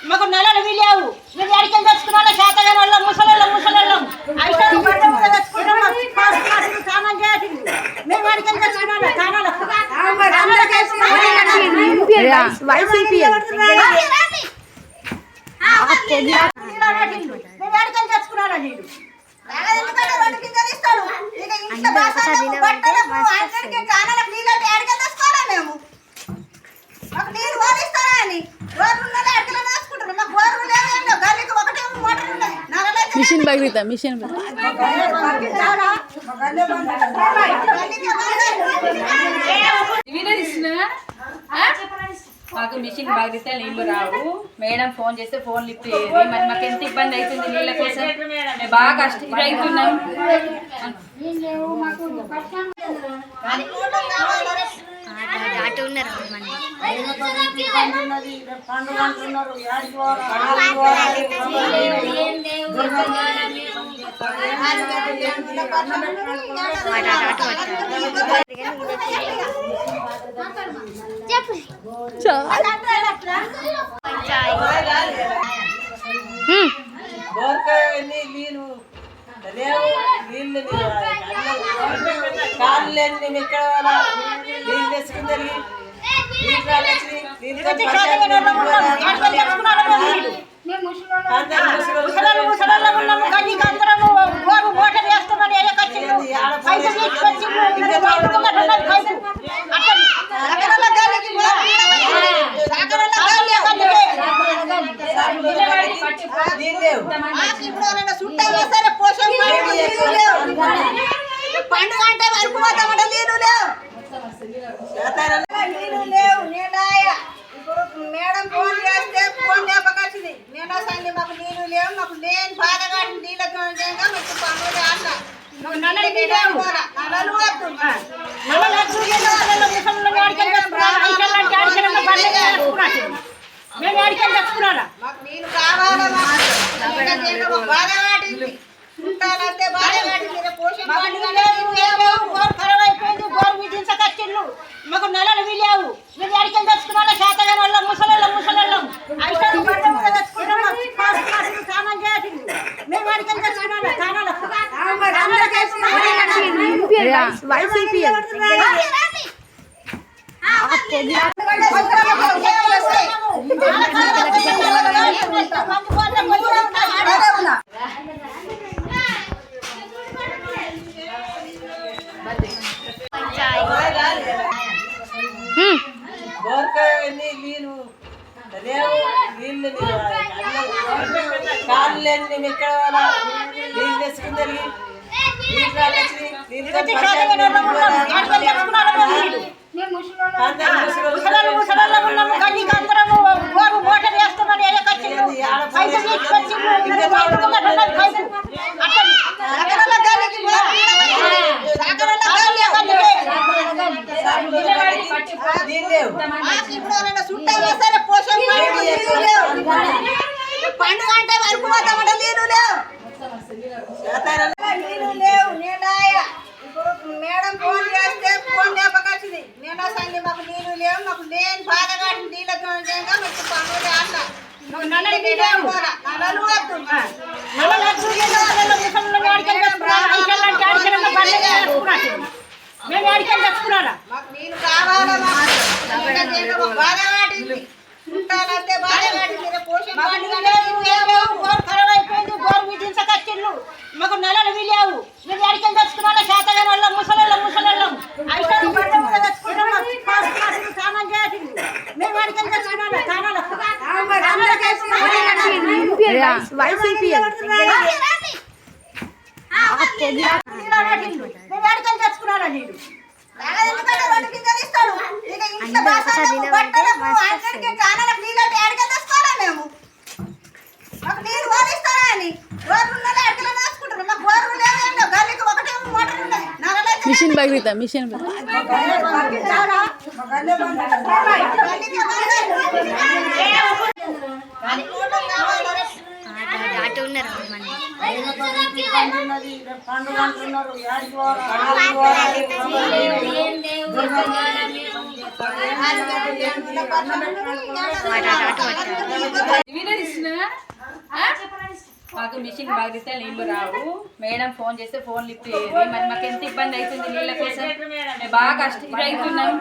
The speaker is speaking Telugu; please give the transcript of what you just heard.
మాకు నెలలు వీలేవు మేము అడికలు తెచ్చుకున్నా శాతగా ముసలి సామాన్ చేసి మేము అడికలు తెచ్చుకున్నా మిషన్ బగిరితా మిషన్ మాకు మిషన్ బాగితే నీళ్లు రావు. మేడం ఫోన్ చేస్తే ఫోన్ లిఫ్ట్ చేయదు. మరి మాకు ఎంత ఇబ్బంది అవుతుంది నీళ్ళ కోసం. మేము బాగా కష్టపడుతున్నాం. పండుగ అంటే వరకు పోతామంటే నీళ్ళు లేవు మేడం ఫోన్ చేస్తే ఫోన్ లేపకొచ్చింది. నేను సండి మాకు నీళ్ళు లేవు, మాకు లేని బాధగా నీళ్ళతో మేము అడికలు తెచ్చుకున్నా మాకు నీళ్ళు కావాలా బాధ కాటింది చుట్టాలంటే బాధ కాటింది పోషణ ఖరాబ్ అయిపోయింది. గోరు వీటించకొచ్చిళ్ళు మాకు నెలలు వీలేవు మేము అడికలు తెచ్చుకున్నా శాతగా ముసలి సామాన్ చేసి మేము అడికలు తెచ్చుకున్నా పండుగ అంటే వరకు పోతామంటే నీళ్ళు లేవు మేడం ఫోన్ చేస్తే ఫోన్ లేపకొచ్చింది. నేను సండి మాకు నీళ్ళు లేవు, మాకు లేని బాధ కాటి నీళ్ళతో మేము అడికలు తెచ్చుకున్నా మాకు నీళ్ళు కావాలా బాధ కాటింది చుట్టాలంటే బాధ కాటింది పోషణ ఖరాబ్ అయిపోయింది. గోరు వీటించకొచ్చిళ్ళు మాకు నెలలు వీలేవు మేము అడికలు తెచ్చుకున్నా శాతగా ముసలి సామాన్ చేసి మేము అడికలు తెచ్చుకున్నా అడికలు తెచ్చుకున్నా నీళ్ళు ఇస్తాడు మేము మాకు నీళ్ళు పోలిస్తారా అని గోరు అడకలు వేసుకుంటారు. మాకు గోరు లేవు గల్లీకి ఒకటే మోటార్ ఉన్నది నగలైతే మిషన్ బగ్రీత మిషన్ అటు ఉన్నారు మాకు మిషన్ బాగితే నీళ్ళు రావు. మేడం ఫోన్ చేస్తే ఫోన్ లిఫ్ట్ చేయదు. మరి మాకు ఎంత ఇబ్బంది అవుతుంది నీళ్ళ కోసం. మేము బాగా కష్టం అవుతున్నాం.